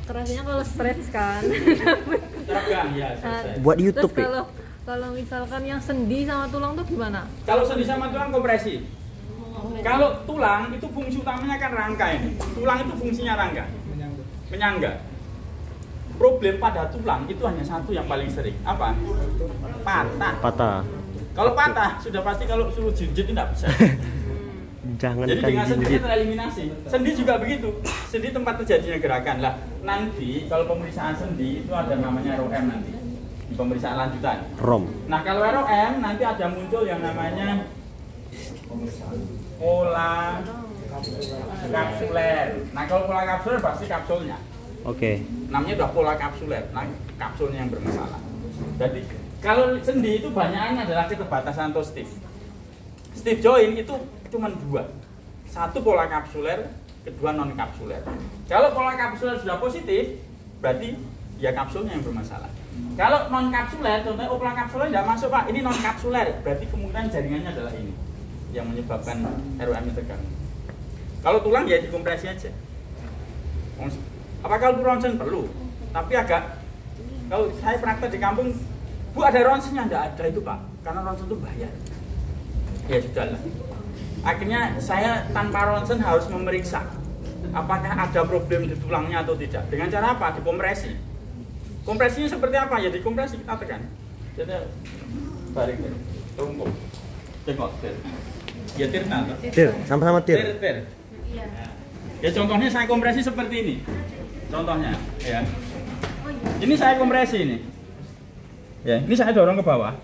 Kerasnya kalau stretch kan. Terbang ya, selesai. Buat YouTube Terus kalau misalkan yang sendi sama tulang tuh gimana? Kalau sendi sama tulang kompresi. Kalau tulang itu fungsi utamanya kan rangka ini. Tulang itu fungsinya rangka. Penyangga. Problem pada tulang itu hanya satu yang paling sering. Apa? Patah. Kalau patah sudah pasti kalau suruh jinjit tidak bisa. Jangan Jadi dengan sendi tereliminasi. Sendi juga begitu. Sendi tempat terjadinya gerakan lah. Nanti kalau pemeriksaan sendi itu ada namanya ROM nanti di pemeriksaan lanjutan. Nah kalau ROM nanti ada muncul yang namanya pola kapsuler. Nah kalau pola kapsuler pasti kapsulnya. Oke. Namanya udah pola kapsuler. Nah kapsulnya yang bermasalah. Jadi kalau sendi itu banyakan adalah keterbatasan atau stiff. Stiff joint itu cuma dua, satu pola kapsuler, kedua non kapsuler. Kalau pola kapsuler sudah positif, berarti ya kapsulnya yang bermasalah. Kalau non kapsuler, contohnya pola kapsuler tidak masuk pak, ini non kapsuler, berarti kemungkinan jaringannya adalah ini yang menyebabkan ROM terganggu. Kalau tulang ya dikompresi aja. Apakah ronsen perlu? Tapi agak, kalau saya praktek di kampung, bu ada ronsennya? Tidak ada itu pak, karena ronsen itu bayar. Ya sudahlah. Akhirnya saya tanpa ronsen harus memeriksa apakah ada problem di tulangnya atau tidak. Dengan cara apa? Dikompresi. Kompresinya seperti apa? Ya dikompresi, kita tekan. Jadi balik tunggu. Tengok tir. Ya tir nanti. Tir, sama-sama tir. Tir. Ya contohnya saya kompresi seperti ini. Contohnya, ya. Ini saya kompresi ini. Ya, ini saya dorong ke bawah.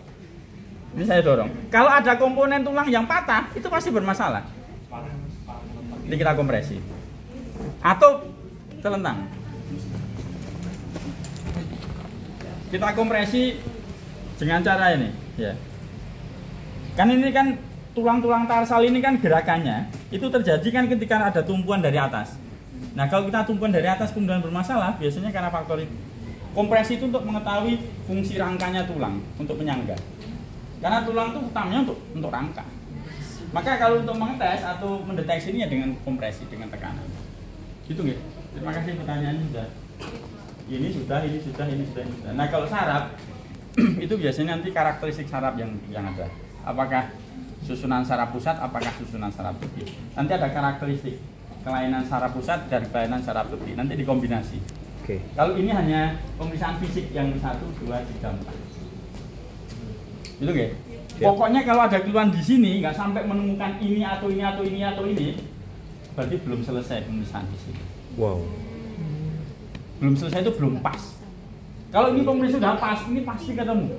Ini saya dorong. Kalau ada komponen tulang yang patah, itu pasti bermasalah. Ini kita kompresi. Atau telentang. Kita kompresi dengan cara ini, ya. Kan ini kan tulang-tulang tarsal ini kan gerakannya itu terjadi kan ketika ada tumpuan dari atas. Nah, kalau kita tumpuan dari atas kemudian bermasalah, biasanya karena faktor itu. Kompresi itu untuk mengetahui fungsi rangkanya tulang untuk penyangga. Karena tulang itu utamanya untuk rangka. Maka kalau untuk mengetes atau mendeteksinya dengan kompresi, dengan tekanan. Gitu nggih. Terima kasih pertanyaannya sudah. Ini sudah. Nah kalau saraf itu biasanya nanti karakteristik saraf yang ada. Apakah susunan saraf pusat, apakah susunan saraf tepi. Nanti ada karakteristik kelainan saraf pusat dan kelainan saraf tepi. Nanti dikombinasi. Oke. Kalau ini hanya pemeriksaan fisik yang 1, 2, 3, 4. Gitu nggih? Pokoknya kalau ada keluhan di sini nggak sampai menemukan ini atau ini, berarti belum selesai pemeriksaan di sini. Wow. Belum selesai itu belum pas. Kalau ini pemeriksaan sudah pas, ini pasti ketemu.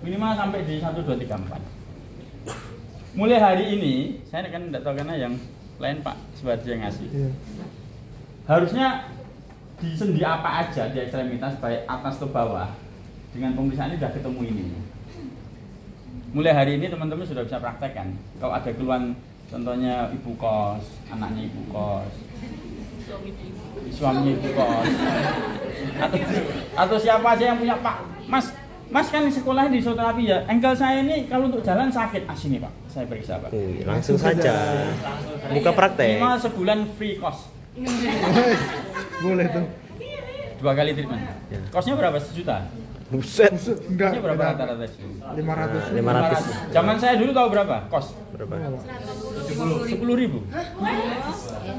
Minimal sampai di 1, 2, 3, 4. Mulai hari ini, saya kan tidak tahu karena yang lain Pak Suwardi yang ngasih. Harusnya di sendi apa aja di ekstremitas baik atas atau bawah dengan pemeriksaan ini sudah ketemu ini. Mulai hari ini teman-teman sudah bisa praktekkan. Kalau ada keluhan, contohnya ibu kos, anaknya ibu kos, suaminya ibu kos, atau siapa aja yang punya Pak, Mas kan sekolah di fisioterapi ya. Engkel saya ini kalau untuk jalan sakit. Sini Pak, saya periksa Pak. Langsung saja. Buka praktek. Minimal sebulan free cost. Boleh tuh. 2 kali treatment. Ya. Kosnya berapa? 1 juta? Enggak. Kosnya berapa rata-rata? 500. 500. Zaman saya dulu tahu berapa? Kos? Berapa? 10.000.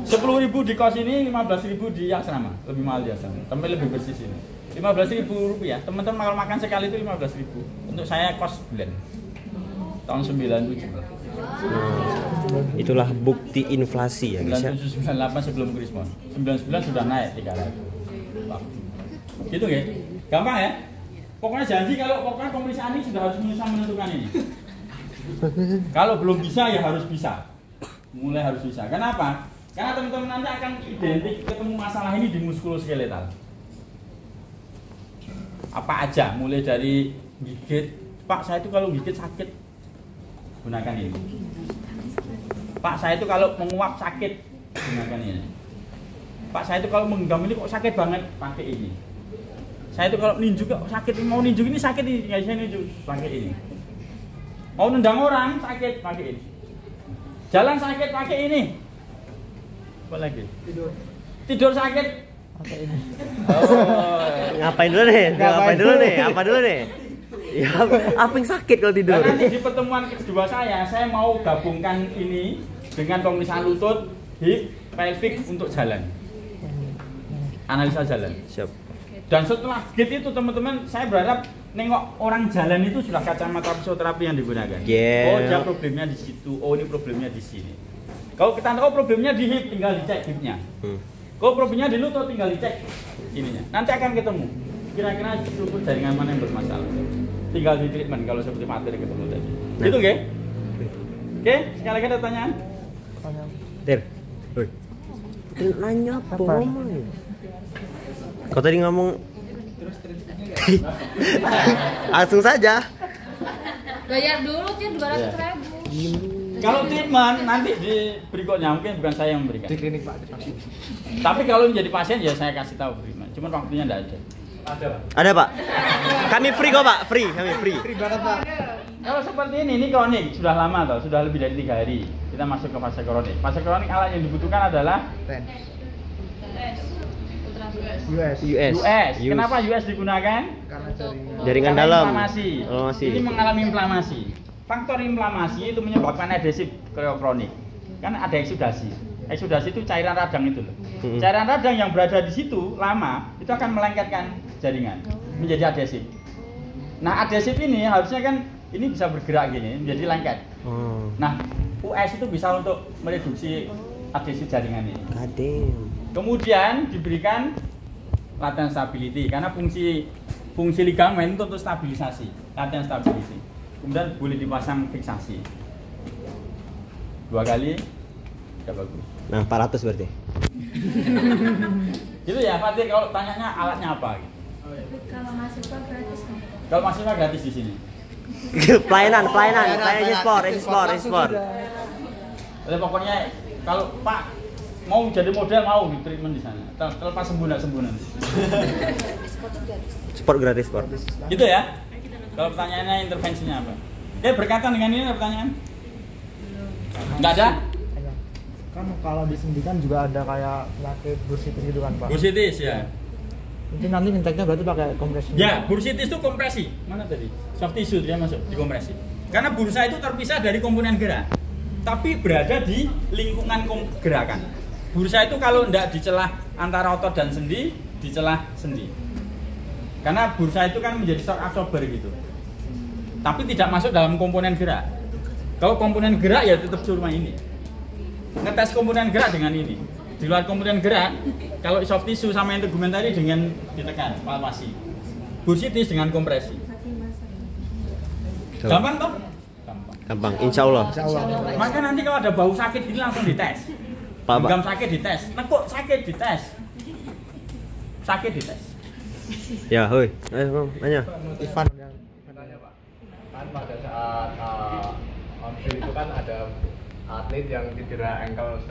10.000 di kos ini, 15.000 di asrama. Lebih mahal di asrama. Tapi lebih bersih sini. 15.000 rupiah. Teman-teman kalau makan sekali itu 15.000. Untuk saya kos bulan. Tahun 97. Itulah bukti inflasi ya guys ya. 97, 98 sebelum Krismon. 99 sudah naik 300. Gitu ya? Gampang ya? Pokoknya janji kalau pokoknya pemeriksaan ini sudah harus bisa menentukan ini. Kalau belum bisa ya harus bisa. Mulai harus bisa. Kenapa? Karena teman-teman nanti akan identik ketemu masalah ini di muskuloskeletal. Apa aja? Mulai dari gigit. Pak, saya itu kalau gigit sakit. Gunakan ini. Pak, saya itu kalau menguap sakit. Gunakan ini. Pak, saya itu kalau menggenggam ini kok sakit banget. Pakai ini. Saya itu kalau ninju kok sakit, mau ninju ini sakit nih, nggak bisa ninju, pakai ini. Mau nendang orang sakit, pakai ini. Jalan sakit, pakai ini. Apa lagi? Tidur sakit, Ngapain dulu nih? Ngapain dulu nih? Apa dulu nih? Ya, apa yang sakit kalau tidur? Dan nanti di pertemuan kedua saya mau gabungkan ini dengan pemeriksaan lutut, hip, pelvic untuk jalan. Analisa jalan. Siap. Dan setelah gate itu teman-teman, saya berharap nengok orang jalan itu sudah kacamata fisioterapi yang digunakan. Yeah. Oh, dia problemnya di situ. Oh, ini problemnya di sini. Kalau kita tahu problemnya di hip, tinggal dicek hipnya. Kalau problemnya di lutut, tinggal dicek ininya. Nanti akan ketemu. Kira-kira struktur jaringan mana yang bermasalah. Tinggal di treatment kalau seperti materi ketemu tadi. Nah. Gitu, Oke? Oke, sekali lagi ada pertanyaan? Dir. Woi. Nanya apa ngomong? Kau tadi ngomong langsung saja. Bayar dulu sih 200.000. Kalau treatment nanti di berikutnya mungkin bukan saya yang memberikan. Di klinik Pak. Tapi kalau menjadi pasien ya saya kasih tahu treatment. Cuman waktunya enggak ada. Ada, Pak. Ada Pak. Kami free kok Pak, free, kami free. Free banget Pak. Kalau seperti ini kronik, sudah lama toh, sudah lebih dari 3 hari. Kita masuk ke fase kronik. Fase kronik alat yang dibutuhkan adalah Ten. US. US. Kenapa US digunakan? Karena Jaringan Karena dalam. Inflamasi. Ini mengalami inflamasi. Faktor inflamasi itu menyebabkan adhesif kronik. Kan ada eksudasi. Eksudasi itu cairan radang itu loh. Cairan radang yang berada di situ lama itu akan melengketkan jaringan menjadi adhesif. Nah, adhesif ini harusnya kan ini bisa bergerak gini menjadi lengket. Nah, US itu bisa untuk mereduksi adhesif jaringan ini. Kadem. Kemudian diberikan latihan stability karena fungsi ligamen itu untuk stabilisasi, latihan stability. Kemudian boleh dipasang fiksasi 2 kali, udah bagus. Nah, 400 berarti. Gitu ya, Fatir, kalau tanyanya alatnya apa gitu. Kalau mahasiswa gratis kan? Kalau mahasiswa gratis di sini. pelayanan e-sport. Jadi pokoknya kalau Pak mau jadi model mau di treatment di sana. Terlepas sembuh nanti. Sport gratis, sport. Gitu ya. Kalau pertanyaannya intervensinya apa? Berkaitan dengan ini ada pertanyaan? Enggak ada? Kan kalau disendikan juga ada kayak penyakit bursitis gitu kan Pak. Bursitis ya. Mungkin nanti ngeceknya berarti pakai kompresi. Ya, bursitis itu kompresi. Mana tadi? Soft tissue dia masuk dikompresi. Karena bursa itu terpisah dari komponen gerak, tapi berada di lingkungan gerakan. Bursa itu kalau tidak di celah antara otot dan sendi, di celah sendi. Karena bursa itu kan menjadi shock absorber gitu. Tapi tidak masuk dalam komponen gerak. Kalau komponen gerak ya tetap cuma ini. Ngetes komponen gerak dengan ini. Di luar komponen gerak, kalau soft tissue sama integumen tadi dengan ditekan, palpasi. Bursitis dengan kompresi. Gampang toh? Gampang, insya Allah. Maka nanti kalau ada bau sakit ini langsung dites. Pak. Genggam sakit dites, nekuk sakit dites. Sakit dites. Ya, hoi. Ayo, nanya. Ivan yang Tanya Pak, kan pada saat on-field itu kan ada atlet yang cedera ankle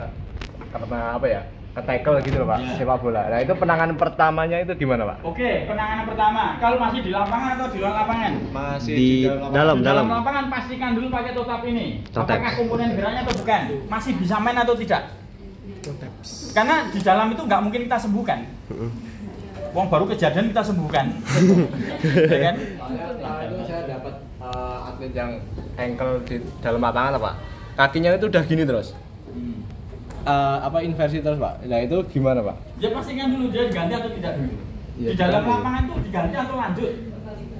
karena apa ya, ke-tackle gitu loh Pak, Ya. sepak bola. Nah itu penanganan pertamanya itu gimana Pak? Oke, penanganan pertama. Kalau masih di lapangan atau di luar lapangan? Masih Di dalam. Di dalam lapangan pastikan dulu pakai toe tap ini. Toe tap. Apakah komponen geraknya atau bukan? Masih bisa main atau tidak? Karena di dalam itu nggak mungkin kita sembuhkan. Wong baru kejadian kita sembuhkan. Ya kan? Soalnya itu saya dapat atlet yang ankle di dalam lapangan Pak. Kakinya itu udah gini terus. Inversi terus Pak. Nah itu gimana Pak? Ya pastikan dulu dia diganti atau tidak dulu. Iya, Di dalam diganti. lapangan itu diganti atau lanjut?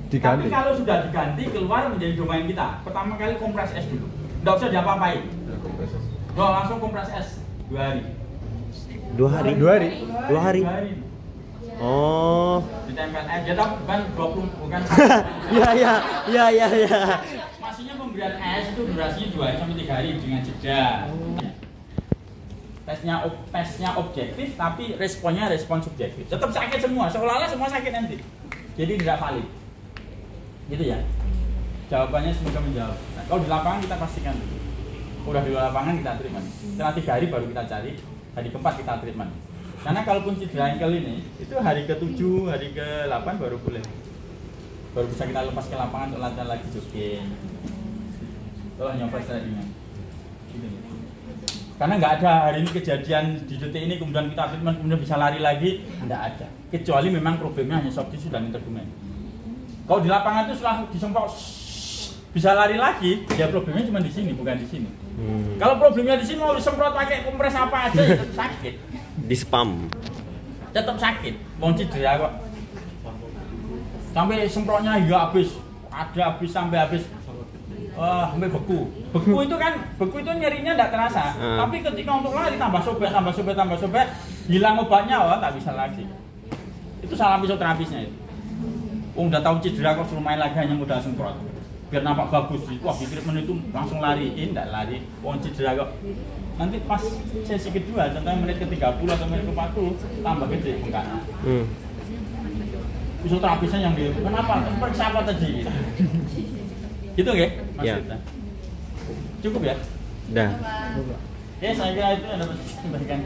Diganti. Tapi kalau sudah diganti keluar menjadi domain kita. Pertama kali kompres es dulu. Nggak usah diapa-apain. Langsung kompres es 2 hari. 2 hari. 2 hari. 2 hari. 2 hari. Oh. Ditempel es. Ya tapi bukan 20 bukan. Ya. Maksudnya pemberian es itu durasinya 2 sampai 3 hari dengan jeda. Tesnya objektif tapi responnya respon subjektif. Tetap sakit semua, seolah-olah semua sakit nanti. Jadi tidak valid. Gitu ya. Jawabannya semoga menjawab. Nah, kalau di lapangan kita pastikan dulu. Udah di lapangan kita treatment. Setelah 3 hari baru kita cari, hari keempat kita treatment. Karena kalaupun cedera ankle ini, itu hari ke-7, hari ke-8 baru boleh. Baru bisa kita lepas ke lapangan untuk latihan lagi jogging. Kalau nyoba secara ringan. Gitu. Karena nggak ada hari ini kejadian di detik ini kemudian kita treatment kemudian bisa lari lagi, nggak ada. Kecuali memang problemnya hanya soft tissue dan intergumen. Kalau di lapangan itu setelah disemprot bisa lari lagi, ya problemnya cuma di sini bukan di sini. Kalau problemnya di sini mau disemprot pakai kompres apa aja ya tetap sakit. Di spam. Tetap sakit, mau cedera kok. Sampai semprotnya ya habis, ada habis sampai habis. Sampai beku. Beku itu nyerinya enggak terasa. Tapi ketika untuk lari tambah sobek, hilang obatnya tak bisa lagi. Itu salah fisioterapisnya itu. Udah tahu cedera kok suruh main lagi hanya modal semprot. Biar nampak bagus. Wah, di treatment itu langsung lariin, enggak lari. Cedera kok. Nanti pas sesi kedua, contohnya menit ke-30 atau menit ke-40 tambah gede bengkaknya. Fisioterapisnya yang kenapa? Periksa apa tadi? Gitu ya, Mas Rita? Cukup ya? Udah. Oke, saya kira itu yang dapat saya sampaikan.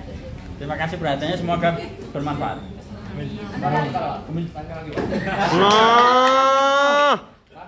Terima kasih perhatiannya, semoga bermanfaat. No.